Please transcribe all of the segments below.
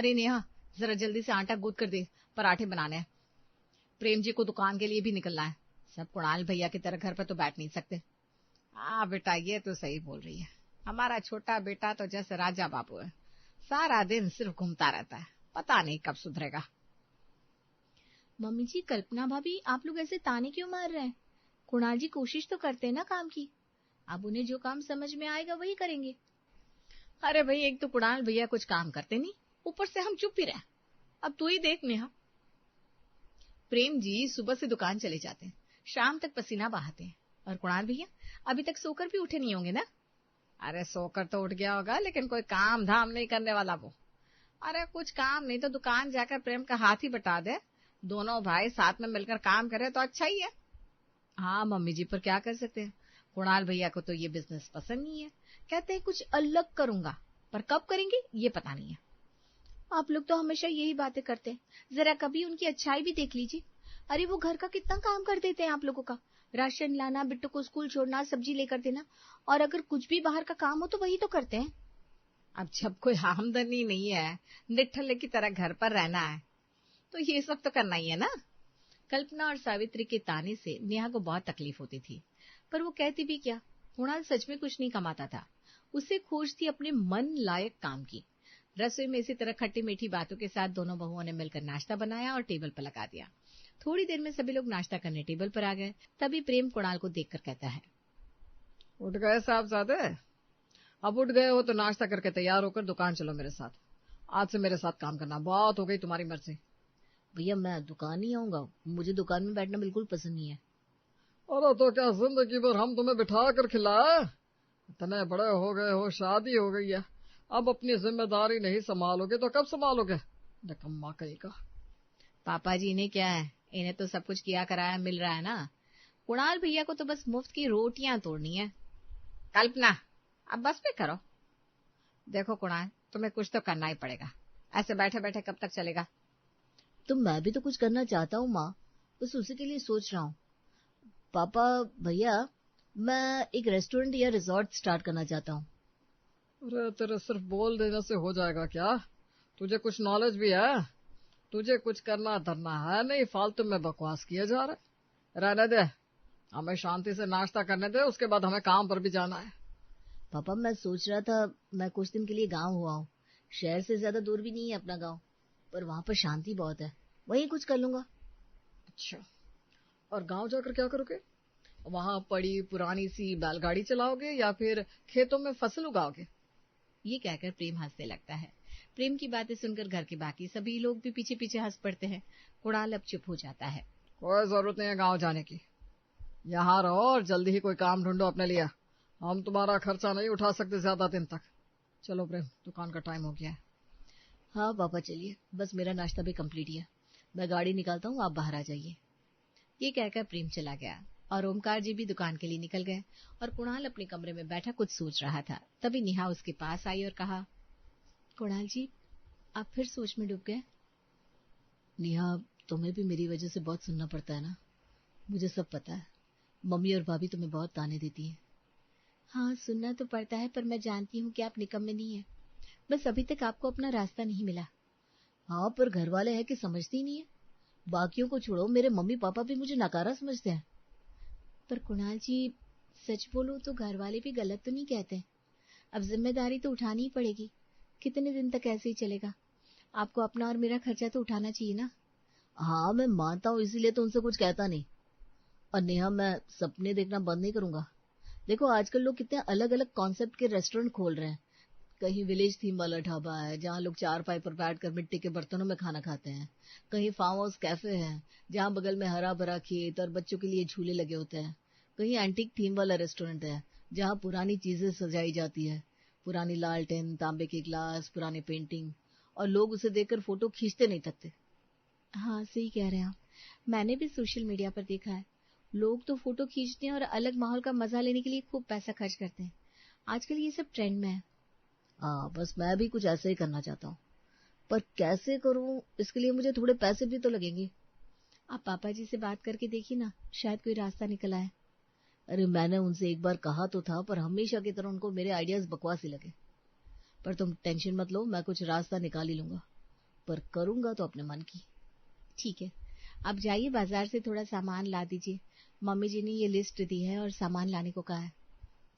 अरे नेहा, जरा जल्दी से आटा गूंथ कर दे, पराठे बनाने हैं। प्रेम जी को दुकान के लिए भी निकलना है। सब कुणाल भैया की तरह घर पर तो बैठ नहीं सकते। हाँ बेटा, ये तो सही बोल रही है। हमारा छोटा बेटा तो जैसे राजा बाबू है, सारा दिन सिर्फ घूमता रहता है, पता नहीं कब सुधरेगा। मम्मी जी, कल्पना भाभी, आप लोग ऐसे ताने क्यों मार रहे हैं? कुणाल जी कोशिश तो करते हैं ना काम की। अब उन्हें जो काम समझ में आएगा वही करेंगे। अरे भाई, एक तो कुणाल भैया कुछ काम करते नहीं, ऊपर से हम चुप ही रहे। अब तू ही देख नेहा, प्रेम जी सुबह से दुकान चले जाते हैं, शाम तक पसीना बहाते हैं, और कुणाल भैया अभी तक सोकर भी उठे नहीं होंगे ना? अरे सोकर तो उठ गया होगा, लेकिन कोई काम धाम नहीं करने वाला वो। अरे कुछ काम नहीं तो दुकान जाकर प्रेम का हाथ ही बटा दे, दोनों भाई साथ में मिलकर काम करे तो अच्छा ही है। हाँ मम्मी जी, पर क्या कर सकते हैं, कुणाल भैया को तो ये बिजनेस पसंद नहीं है। कहते हैं कुछ अलग करूंगा, पर कब करेंगे ये पता नहीं है। आप लोग तो हमेशा यही बातें करते हैं, जरा कभी उनकी अच्छाई भी देख लीजिए। अरे वो घर का कितना काम कर देते हैं आप लोगों का, राशन लाना, बिट्टू को स्कूल छोड़ना, सब्जी लेकर देना, और अगर कुछ भी बाहर का काम हो तो वही तो करते हैं। अब जब कोई आमदनी नहीं है, निठल्ले की तरह घर पर रहना है, तो ये सब तो करना ही है ना। कल्पना और सावित्री के ताने से नेहा को बहुत तकलीफ होती थी, पर वो कहती भी क्या, कुणाल सच में कुछ नहीं कमाता था। उसे खोज थी अपने मन लायक काम की। रसोई में इसी तरह खट्टी मीठी बातों के साथ दोनों बहुओं ने मिलकर नाश्ता बनाया और टेबल पर लगा दिया। थोड़ी देर में सभी लोग नाश्ता करने टेबल पर आ गए। तभी प्रेम कुणाल को देखकर कहता है, उठ गए साहबजादे? अब उठ गए हो तो नाश्ता करके तैयार होकर दुकान चलो मेरे साथ। आज से मेरे साथ काम करना, बहुत हो गई तुम्हारी मर्जी। भैया मैं दुकान नहीं आऊंगा, मुझे दुकान में बैठना बिल्कुल पसंद नहीं है। अरे तो क्या जिंदगी भर हम तुम्हें बिठा कर खिलाए? इतने बड़े हो गए हो, शादी हो गई है, अब अपनी जिम्मेदारी नहीं संभालोगे तो कब संभालोगे? निकम्मा कहीं का। पापा जी इन्हें क्या है, इन्हें तो सब कुछ किया कराया मिल रहा है ना। कुणाल भैया को तो बस मुफ्त की रोटियां तोड़नी है। कल्पना, अब बस भी करो। देखो कुणाल, तुम्हें कुछ तो करना ही पड़ेगा, ऐसे बैठे बैठे कब तक चलेगा? तो मैं भी तो कुछ करना चाहता हूँ माँ, बस उसी के लिए सोच रहा हूँ। पापा भैया, मैं एक रेस्टोरेंट या रिजॉर्ट स्टार्ट करना चाहता हूँ। अरे तेरे सिर्फ बोल देने से हो जाएगा क्या? तुझे कुछ नॉलेज भी है? तुझे कुछ करना धरना है नहीं, फालतू में बकवास किए जा रहे। रहने दे, हमें शांति से नाश्ता करने दे, उसके बाद हमें काम पर भी जाना है। पापा मैं सोच रहा था, मैं कुछ दिन के लिए गांव हुआ हूँ, शहर से ज्यादा दूर भी नहीं है अपना गांव, पर वहां पर शांति बहुत है, वहीं कुछ कर लूंगा। अच्छा, और गांव जाकर क्या करोगे? वहां पड़ी पुरानी सी बैलगाड़ी चलाओगे या फिर खेतों में फसल उगाओगे? ये कहकर प्रेम हंसने लगता है। प्रेम की बातें सुनकर घर के बाकी सभी लोग भी पीछे पीछे हंस पड़ते हैं। कुणाल अब चुप हो जाता है। कोई जरूरत नहीं है गांव जाने की, यहाँ रहो और जल्दी ही कोई काम ढूंढो अपने लिए। हम तुम्हारा खर्चा नहीं उठा सकते ज्यादा दिन तक। चलो प्रेम, दुकान का टाइम हो गया है। हाँ पापा चलिए, बस मेरा नाश्ता भी कंप्लीट है, मैं गाड़ी निकालता हूँ, आप बाहर आ जाइए। ये कहकर प्रेम चला गया और ओमकार जी भी दुकान के लिए निकल गए और कुणाल अपने कमरे में बैठा कुछ सोच रहा था। तभी नेहा उसके पास आई और कहा, कुणाल जी, आप फिर सोच में डूब गए? नेहा, तुम्हें भी मेरी वजह से बहुत सुनना पड़ता है ना, मुझे सब पता है। मम्मी और भाभी तुम्हें बहुत ताने देती हैं। हाँ, सुनना तो पड़ता है, पर मैं जानती हूँ कि आप निकम्मे नहीं है, बस अभी तक आपको अपना रास्ता नहीं मिला। हाँ, पर घर वाले हैं कि समझती ही नहीं है। बाकियों को छोड़ो, मेरे मम्मी पापा भी मुझे नकारा समझते हैं। पर कुणाल जी, सच बोलो तो घर वाले भी गलत तो नहीं कहते। अब जिम्मेदारी तो उठानी ही पड़ेगी, कितने दिन तक ऐसे ही चलेगा? आपको अपना और मेरा खर्चा तो उठाना चाहिए ना। हाँ मैं मानता हूँ, इसीलिए तो उनसे कुछ कहता नहीं। और नेहा, मैं सपने देखना बंद नहीं करूंगा। देखो आजकल लोग कितने अलग अलग कॉन्सेप्ट के रेस्टोरेंट खोल रहे हैं। कहीं विलेज थीम वाला ढाबा है जहाँ लोग चारपाई पर बैठकर मिट्टी के बर्तनों में खाना खाते हैं, कहीं फार्म हाउस कैफे है जहाँ बगल में हरा भरा खेत और बच्चों के लिए झूले लगे होते हैं, कहीं एंटीक थीम वाला रेस्टोरेंट है जहाँ पुरानी चीजें सजाई जाती है, पुरानी लालटेन, तांबे के ग्लास, पुराने पेंटिंग, और लोग उसे देखकर फोटो खींचते नहीं थकते। हाँ सही कह रहे हैं आप, मैंने भी सोशल मीडिया पर देखा है, लोग तो फोटो खींचते हैं और अलग माहौल का मजा लेने के लिए खूब पैसा खर्च करते हैं। आजकल ये सब ट्रेंड में है। हाँ, बस मैं भी कुछ ऐसे ही करना चाहता हूँ, पर कैसे करूँ, इसके लिए मुझे थोड़े पैसे भी तो लगेंगे। आप पापा जी से बात करके देखिए ना, शायद कोई रास्ता निकल आए। अरे मैंने उनसे एक बार कहा तो था, पर हमेशा की तरह उनको मेरे आइडियाज बकवास ही लगे। पर तुम टेंशन मत लो, मैं कुछ रास्ता निकाल ही लूंगा। पर करूंगा तो अपने मन की। ठीक है, आप जाइए बाजार से थोड़ा सामान ला दीजिए। मम्मी जी ने ये लिस्ट दी है और सामान लाने को कहा है।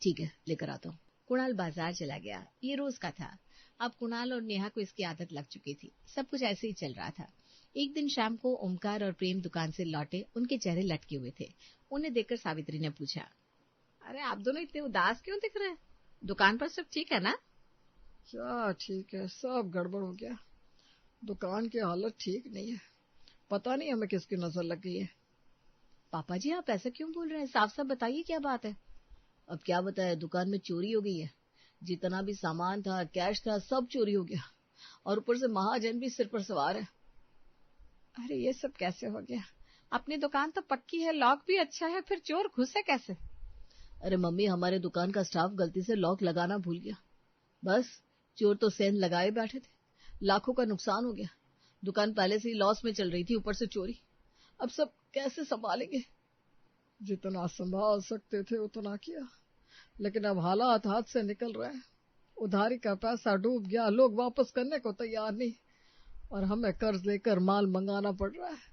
ठीक है, लेकर आता हूँ। कुणाल बाजार चला गया। ये रोज का था। अब कुणाल और नेहा को इसकी आदत लग चुकी थी। सब कुछ ऐसे ही चल रहा था। एक दिन शाम को ओमकार और प्रेम दुकान से लौटे। उनके चेहरे लटके हुए थे। उन्हें देखकर सावित्री ने पूछा, अरे आप दोनों इतने उदास क्यों दिख रहे हैं? दुकान पर सब ठीक है ना? क्या ठीक है, सब गड़बड़ हो गया। दुकान की हालत ठीक नहीं है। पता नहीं हमें किसकी नजर लग गई है। पापा जी आप ऐसा क्यों बोल रहे हैं? साफ साफ बताइए क्या बात है। अब क्या बताए, दुकान में चोरी हो गई है। जितना भी सामान था, कैश था, सब चोरी हो गया। और ऊपर से महाजन भी सिर पर सवार है। अरे ये सब कैसे हो गया? अपनी दुकान तो पक्की है, लॉक भी अच्छा है, फिर चोर घुसे कैसे? अरे मम्मी, हमारे दुकान का स्टाफ गलती से लॉक लगाना भूल गया। बस चोर तो सेंध लगाए बैठे थे। लाखों का नुकसान हो गया। दुकान पहले से ही लॉस में चल रही थी, ऊपर से चोरी। अब सब कैसे संभालेंगे? जितना संभाल सकते थे उतना किया, लेकिन अब हालात हाथ से निकल रहे हैं। उधारी का पैसा डूब गया, लोग वापस करने को तैयार नहीं, और हमें कर्ज लेकर माल मंगाना पड़ रहा है।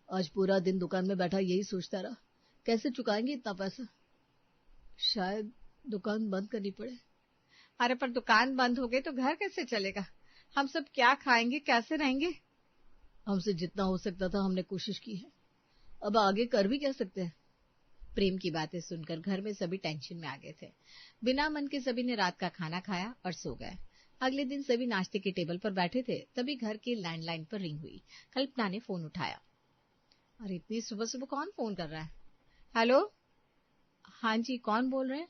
आज पूरा दिन दुकान में बैठा यही सोचता रहा, कैसे चुकाएंगे इतना पैसा। शायद दुकान बंद करनी पड़े। अरे पर दुकान बंद हो गई तो घर कैसे चलेगा? हम सब क्या खाएंगे, कैसे रहेंगे? हमसे जितना हो सकता था हमने कोशिश की है, अब आगे कर भी क्या सकते हैं। प्रेम की बातें सुनकर घर में सभी टेंशन में आ गए थे। बिना मन के सभी ने रात का खाना खाया और सो गए। अगले दिन सभी नाश्ते के टेबल पर बैठे थे, तभी घर की लैंडलाइन पर रिंग हुई। कल्पना ने फोन उठाया। अरे इतनी सुबह सुबह कौन फोन कर रहा है? हेलो, हाँ जी, कौन बोल रहे हैं?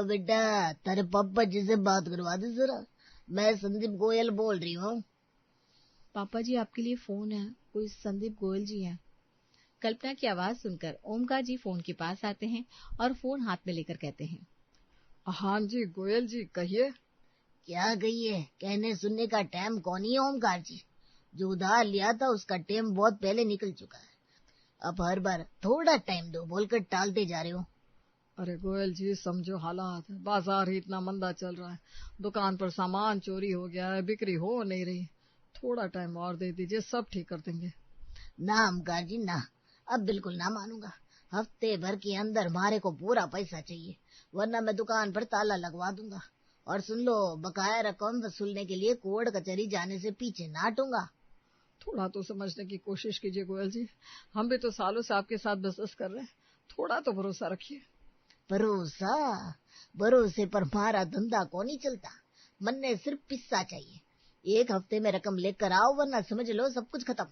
बेटा, तेरे पापा जी से बात करवा दे जरा। मैं संदीप गोयल बोल रही हूँ। पापा जी आपके लिए फोन है, कोई संदीप गोयल जी हैं। कल्पना की आवाज सुनकर ओमकार जी फोन के पास आते हैं और फोन हाथ में लेकर कहते हैं, हाँ जी गोयल जी, कहिए। क्या कहिए, कहने सुनने का टाइम कौन ही है ओमकार जी। जो उधार लिया था उसका टाइम बहुत पहले निकल चुका है। अब हर बार थोड़ा टाइम दो बोलकर टालते जा रहे हो। अरे गोयल जी, समझो हालात है। बाजार ही इतना मंदा चल रहा है, दुकान पर सामान चोरी हो गया है, बिक्री हो नहीं रही। थोड़ा टाइम और दे दीजिए, सब ठीक कर देंगे। ना ओमकार जी ना, अब बिल्कुल ना मानूंगा। हफ्ते भर के अंदर मारे को पूरा पैसा चाहिए, वरना मैं दुकान पर ताला लगवा दूंगा। और सुन लो, बकाया रकम वसूलने के लिए कोर्ट कचहरी जाने से पीछे ना हटूंगा। थोड़ा तो समझने की कोशिश कीजिए गोयल जी, हम भी तो सालों से आपके साथ बिजनेस कर रहे हैं। थोड़ा तो भरोसा रखिए। भरोसा? भरोसे पर हमारा धंधा कौन ही चलता। मन ने सिर्फ पिस्सा चाहिए। 1 हफ्ते में रकम लेकर आओ, वरना समझ लो सब कुछ खत्म।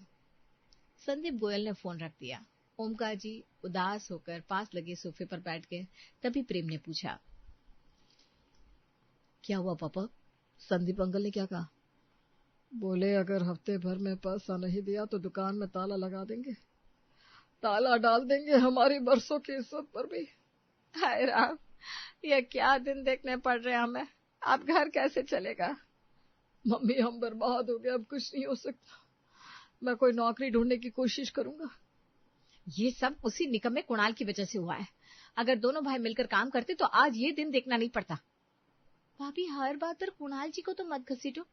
संदीप गोयल ने फोन रख दिया। ओमकार जी उदास होकर पास लगे सोफे पर बैठ गए। तभी प्रेम ने पूछा, क्या हुआ पापा? संदीप अंकल ने क्या कहा? बोले अगर हफ्ते भर में पैसा नहीं दिया तो दुकान में ताला लगा देंगे, ताला डाल देंगे हमारी बरसों की इज्जत पर भी। हाय राम, ये क्या दिन देखने पड़ रहे हैं हमें। अब घर कैसे चलेगा? मम्मी हम बर्बाद हो गए, अब कुछ नहीं हो सकता। मैं कोई नौकरी ढूंढने की कोशिश करूंगा। ये सब उसी निकम्मे कुणाल की वजह से हुआ है। अगर दोनों भाई मिलकर काम करते तो आज ये दिन देखना नहीं पड़ता। भाभी हर बात पर कुणाल जी को तो मत घसीटो।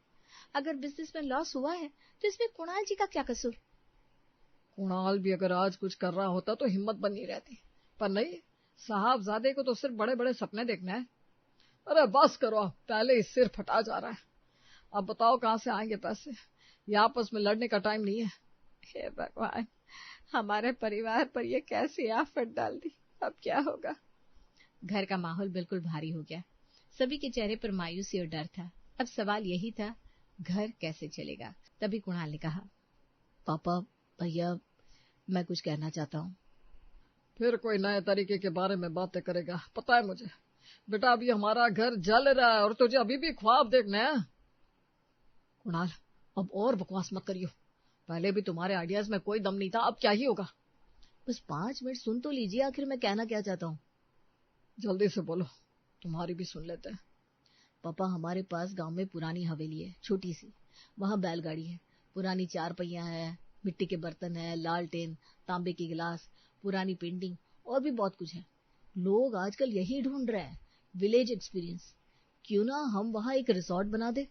अगर बिजनेस में लॉस हुआ है तो इसमें कुणाल जी का क्या कसूर? कुणाल भी अगर आज कुछ कर रहा होता तो हिम्मत बनी रहती, पर नहीं। साहबजादे को तो सिर्फ बड़े बड़े सपने देखना है। अरे बस करो, पहले ही सिर फटा जा रहा है। अब बताओ कहाँ से आएंगे पैसे? ये आपस में लड़ने का टाइम नहीं है। हे भगवान, हमारे परिवार पर ये कैसी आफत डाल दी। अब क्या होगा? घर का माहौल बिल्कुल भारी हो गया। सभी के चेहरे पर मायूसी और डर था। अब सवाल यही था, घर कैसे चलेगा? तभी कुणाल ने कहा, पापा भैया, मैं कुछ कहना चाहता हूँ। फिर कोई नए तरीके के बारे में बातें करेगा, पता है मुझे। बेटा अभी हमारा घर जल रहा है और तुझे अभी भी ख्वाब देखना है। कुणाल, अब और बकवास मत करियो। पहले भी तुम्हारे आइडियाज में कोई दम नहीं था, अब क्या ही होगा। बस 5 मिनट सुन तो लीजिए, आखिर मैं कहना क्या चाहता हूँ। जल्दी से बोलो, तुम्हारी भी सुन लेते हैं। पापा, हमारे पास गांव में पुरानी हवेली है, छोटी सी। वहां बैलगाड़ी है, पुरानी 4 पहिया है, मिट्टी के बर्तन है, लालटेन, तांबे की गिलास, पुरानी पेंटिंग और भी बहुत कुछ है। लोग आजकल यही ढूंढ रहे हैं, विलेज एक्सपीरियंस। क्यों ना हम वहां एक रिसोर्ट बना दे?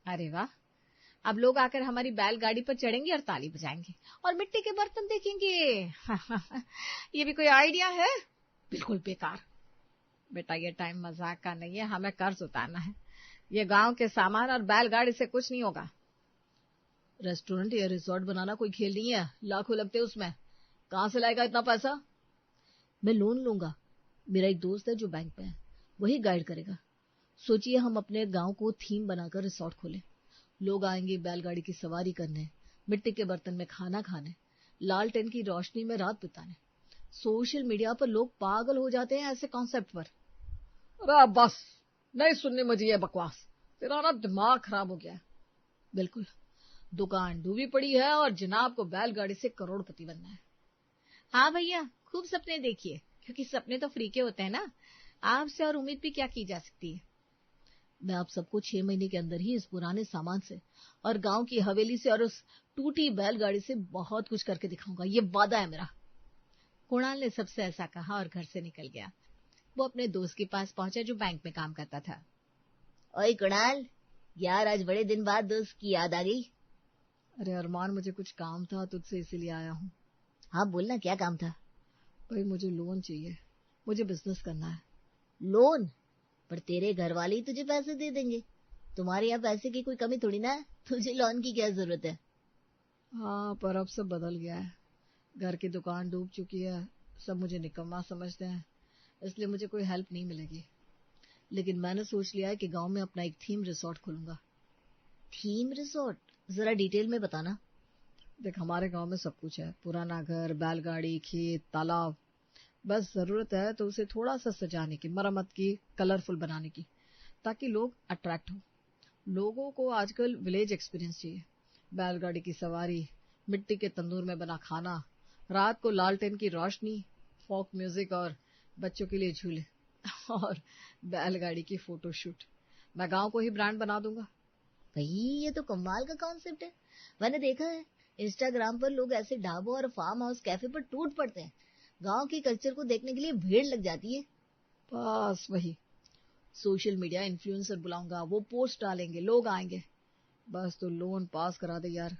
अरे वाह, अब लोग आकर हमारी बैलगाड़ी पर चढ़ेंगे और ताली बजाएंगे और मिट्टी के बर्तन देखेंगे। ये भी कोई आइडिया है? बिल्कुल बेकार। बेटा ये टाइम मजाक का नहीं है, हमें कर्ज उतारना है। ये गांव के सामान और बैलगाड़ी से कुछ नहीं होगा। रेस्टोरेंट या रिसोर्ट बनाना कोई खेल नहीं है, लाखों लगते उसमें। कहाँ से लाएगा इतना पैसा? मैं लोन लूंगा। मेरा एक दोस्त है जो बैंक में है, वही गाइड करेगा। सोचिए हम अपने गांव को थीम बनाकर रिसोर्ट खोलें। लोग आएंगे बैलगाड़ी की सवारी करने, मिट्टी के बर्तन में खाना खाने, लालटेन की रोशनी में रात बिताने। सोशल मीडिया पर लोग पागल हो जाते हैं ऐसे कॉन्सेप्ट पर। अरे बस, नहीं सुननी मुझे ये बकवास। तेरा ना दिमाग खराब हो गया है। बिल्कुल, दुकान डूबी पड़ी है और जनाब को बैलगाड़ी से करोड़पति बनना है। हाँ भैया, खूब सपने देखिए, क्योंकि सपने तो फ्री के होते हैं ना। आपसे और उम्मीद भी क्या की जा सकती है। मैं आप सबको 6 महीने के अंदर ही इस पुराने सामान से और गांव की हवेली से और उस टूटी बैलगाड़ी से बहुत कुछ करके दिखाऊंगा, ये वादा है मेरा। कुणाल ने सबसे ऐसा कहा और घर से निकल गया। वो अपने दोस्त के पास पहुंचा जो बैंक में काम करता था। ओए कुणाल, यार आज बड़े दिन बाद दोस्त की याद आ गई। अरे अरमान, मुझे कुछ काम था तुझसे, इसीलिए आया हूँ। हाँ बोलना, क्या काम था? भाई मुझे लोन चाहिए, मुझे बिजनेस करना है। लोन? पर तेरे घर वाले ही तुझे पैसे दे देंगे। तुम्हारे यहाँ पैसे की कोई कमी थोड़ी ना है, तुझे लोन की क्या जरूरत है? हाँ, पर अब सब बदल गया है। घर की दुकान डूब चुकी है, सब मुझे निकम्मा समझते हैं, इसलिए मुझे कोई हेल्प नहीं मिलेगी। लेकिन मैंने सोच लिया है कि गांव में अपना एक थीम रिसोर्ट खोलूंगा। Theme resort? जरा डिटेल में बताना। देख, हमारे गांव में सब कुछ है, पुराना घर, बैलगाड़ी, खेत, तालाब। बस जरूरत है तो उसे थोड़ा सा सजाने की, मरम्मत की, कलरफुल बनाने की, ताकि लोग अट्रैक्ट हो। लोगों को आजकल विलेज एक्सपीरियंस चाहिए। बैलगाड़ी की सवारी, मिट्टी के तंदूर में बना खाना, रात को लालटेन की रोशनी, फोक म्यूजिक और बच्चों के लिए झूले और बैलगाड़ी की फोटोशूट। मैं गांव को ही ब्रांड बना दूंगा। भाई ये तो कमाल का कॉन्सेप्ट है। मैंने देखा है इंस्टाग्राम पर लोग ऐसे ढाबों और फार्म हाउस कैफे पर टूट पड़ते हैं। गांव की कल्चर को देखने के लिए भीड़ लग जाती है। बस वही। सोशल मीडिया इन्फ्लुएंसर बुलाऊंगा, वो पोस्ट डालेंगे, लोग आएंगे। बस तो लोन पास करा दे यार।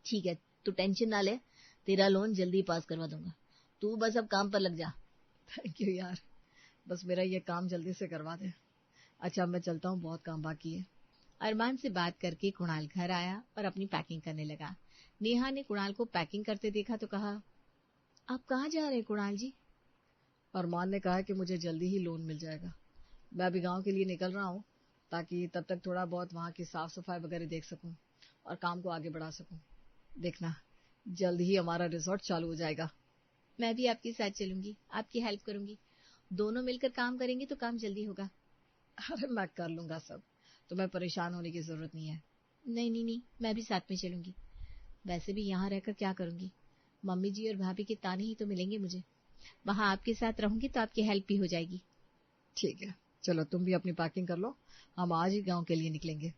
ठीक है, तू टेंशन ना ले, तेरा लोन जल्दी पास करवा दूंगा। तू बस अब काम पर लग जा। थैंक यू यार, बस मेरा ये काम जल्दी से करवा दे। अच्छा, मैं चलता हूँ, बहुत काम बाकी है। अरमान से बात करके कुणाल घर आया और अपनी पैकिंग करने लगा। नेहा ने कुणाल को पैकिंग करते देखा तो कहा, आप कहाँ जा रहे हैं कुणाल जी? अरमान ने कहा कि मुझे जल्दी ही लोन मिल जाएगा। मैं अभी गांव के लिए निकल रहा हूँ, ताकि तब तक थोड़ा बहुत वहां की साफ सफाई वगैरह देख सकूं और काम को आगे बढ़ा सकूं। देखना, जल्द ही हमारा रिसोर्ट चालू हो जाएगा। मैं भी आपके साथ चलूंगी, आपकी हेल्प करूंगी। दोनों मिलकर काम करेंगे तो काम जल्दी होगा। अरे मैं कर लूंगा सब, तुम्हें परेशान होने की जरूरत नहीं है। नहीं, मैं भी साथ में चलूंगी। वैसे भी यहाँ रहकर क्या करूंगी, मम्मी जी और भाभी के ताने ही तो मिलेंगे मुझे। वहां आपके साथ रहूंगी तो आपकी हेल्प भी हो जाएगी। ठीक है, चलो तुम भी अपनी पैकिंग कर लो, हम आज ही गांव के लिए निकलेंगे।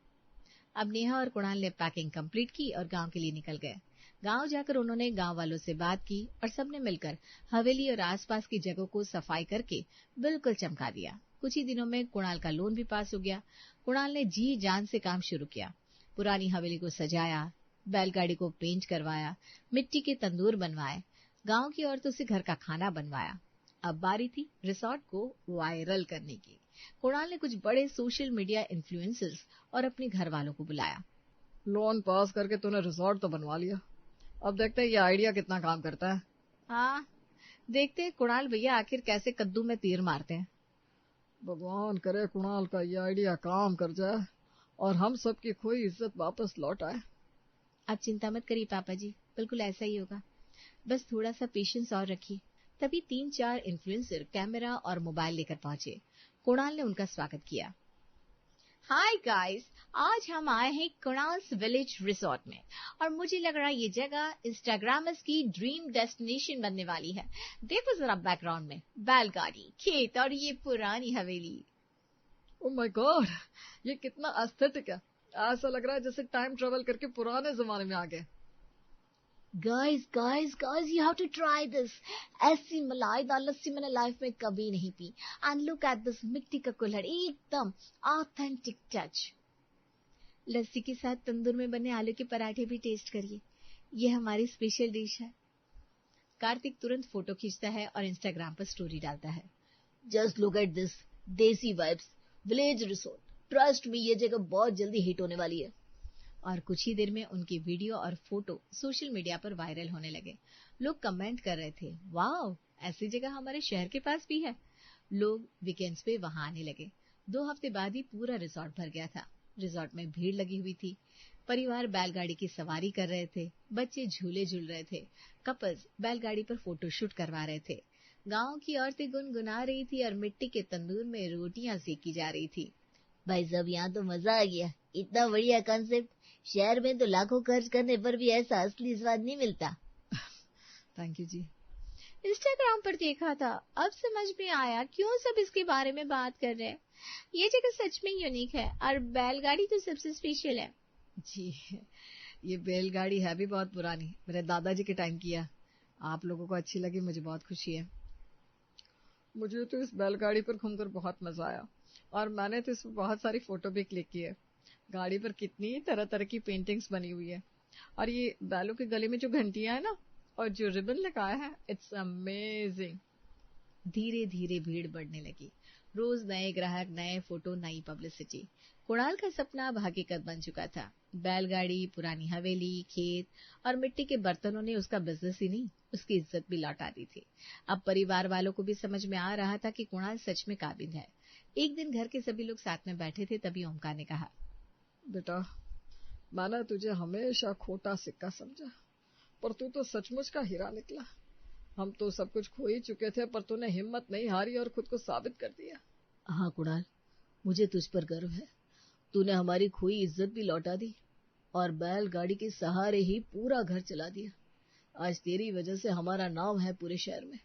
अब नेहा और कुणाल ने पैकिंग कंप्लीट की और गांव के लिए निकल गए। गांव जाकर उन्होंने गांव वालों से बात की और सबने मिलकर हवेली और आसपास की जगहों को सफाई करके बिल्कुल चमका दिया। कुछ ही दिनों में कुणाल का लोन भी पास हो गया। कुणाल ने जी जान से काम शुरू किया। पुरानी हवेली को सजाया, बैलगाड़ी को पेंट करवाया, मिट्टी के तंदूर बनवाए, गांव की औरतों से घर का खाना बनवाया। अब बारी थी रिसोर्ट को वायरल करने की। कुणाल ने कुछ बड़े सोशल मीडिया इन्फ्लुएंसर्स और अपने घर वालों को बुलाया। लोन पास करके तूने रिसोर्ट तो बनवा लिया, अब देखते हैं ये आइडिया कितना काम करता है। हाँ, देखते हैं कुणाल भैया आखिर कैसे कद्दू में तीर मारते हैं। भगवान करे कुणाल का ये आइडिया काम कर जाए और हम सबकी खोई इज्जत वापस लौट आए। आप चिंता मत करिए पापा जी, बिल्कुल ऐसा ही होगा। बस थोड़ा सा पेशेंस और रखिए। तभी 3-4 इन्फ्लुएंसर कैमरा और मोबाइल लेकर पहुंचे। कुणाल ने उनका स्वागत किया। हाय गाइस, आज हम आए हैं कुणाल्स विलेज रिसोर्ट में और मुझे लग रहा है ये जगह इंस्टाग्रामर्स की ड्रीम डेस्टिनेशन बनने वाली है। देखो जरा बैकग्राउंड में बैलगाड़ी, खेत और ये पुरानी हवेली। ओह माय गॉड, ये कितना एस्थेटिक है। ऐसा लग रहा है जैसे टाइम ट्रेवल करके पुराने जमाने में आ गए। Guys you have to try this. ऐसी मलाईदार लस्सी मैंने लाइफ में कभी नहीं पी। एंड लुक एट दिस मिट्टी का कुल्हड़, एकदम ऑथेंटिक टच। लस्सी के साथ तंदूर में बने आलू के पराठे भी टेस्ट करिए, ये हमारी स्पेशल डिश है। कार्तिक तुरंत फोटो खींचता है और इंस्टाग्राम पर स्टोरी डालता है। जस्ट लुक एट दिस, देसी vibes, village resort, trust me ये जगह बहुत जल्दी हिट होने वाली है। और कुछ ही देर में उनकी वीडियो और फोटो सोशल मीडिया पर वायरल होने लगे। लोग कमेंट कर रहे थे, वाओ, ऐसी जगह हमारे शहर के पास भी है। लोग वीकेंड्स पे वहां आने लगे। 2 हफ्ते बाद ही पूरा रिजॉर्ट भर गया था। रिजॉर्ट में भीड़ लगी हुई थी। परिवार बैलगाड़ी की सवारी कर रहे थे, बच्चे झूले झूल रहे थे, कपल्स बैलगाड़ी पर फोटोशूट करवा रहे थे। गांव की औरतें गुनगुना रही थी और मिट्टी के तंदूर में रोटियां सेकी जा रही थी। भाई साहब यहाँ तो मजा आ गया, इतना बढ़िया कॉन्सेप्ट। शहर में तो लाखों खर्च करने पर भी ऐसा असली स्वाद नहीं मिलता। Thank you ji. इंस्टाग्राम पर देखा था, अब समझ में आया क्यों सब इसके बारे में बात कर रहे हैं। ये जगह सच में यूनिक है और बैलगाड़ी तो सबसे स्पेशल है। जी, ये बैलगाड़ी है भी बहुत पुरानी, मेरे दादाजी के टाइम की है। आप लोगों को अच्छी लगी, मुझे बहुत खुशी है। मुझे तो इस बैलगाड़ी पर घूमकर बहुत मजा आया और मैंने तो इसमें बहुत सारी फोटो भी क्लिक की है। गाड़ी पर कितनी तरह तरह की पेंटिंग्स बनी हुई है और ये बैलों के गले में जो घंटियां है ना और जो रिबन लगाया है, इट्स अमेजिंग। धीरे धीरे भीड़ बढ़ने लगी। रोज नए ग्राहक, नए फोटो, नई पब्लिसिटी। कुणाल का सपना अब हकीकत बन चुका था। बैलगाड़ी, पुरानी हवेली, खेत और मिट्टी के बर्तनों ने उसका बिजनेस ही नहीं, उसकी इज्जत भी लौटा दी थी। अब परिवार वालों को भी समझ में आ रहा था कि कुणाल सच में काबिल है। एक दिन घर के सभी लोग साथ में बैठे थे, तभी ओमकार ने कहा, बेटा, मैंने तुझे हमेशा खोटा सिक्का समझा, पर तू तो सचमुच का हीरा निकला। हम तो सब कुछ खो ही चुके थे, पर तूने हिम्मत नहीं हारी और खुद को साबित कर दिया। हाँ कुणाल, मुझे तुझ पर गर्व है। तूने हमारी खोई इज्जत भी लौटा दी और बैलगाड़ी के सहारे ही पूरा घर चला दिया। आज तेरी वजह से हमारा नाम है पूरे शहर में।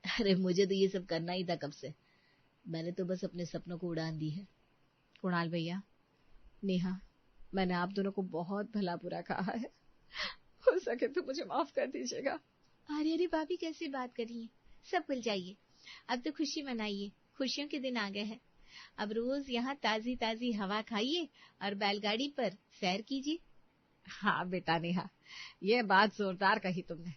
अरे मुझे तो ये सब करना ही था कब से, मैंने तो बस अपने सपनों को उड़ान दी है। कुणाल भैया, नेहा, मैंने आप दोनों को बहुत भला बुरा कहा है, हो सके तो मुझे माफ कर दीजिएगा। अरे अरे भाभी, कैसी बात कर रही हैं? सब भूल जाइए, अब तो खुशी मनाइए। खुशियों के दिन आ गए हैं। अब रोज यहाँ ताजी ताजी हवा खाइए और बैलगाड़ी पर सैर कीजिए। हाँ बेटा नेहा, ये बात जोरदार कही तुमने।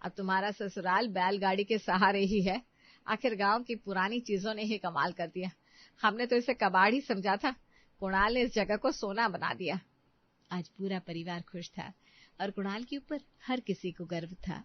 अब तुम्हारा ससुराल बैलगाड़ी के सहारे ही है। आखिर गांव की पुरानी चीजों ने ही कमाल कर दिया। हमने तो इसे कबाड़ ही समझा था। कुणाल ने इस जगह को सोना बना दिया। आज पूरा परिवार खुश था और कुणाल के ऊपर हर किसी को गर्व था।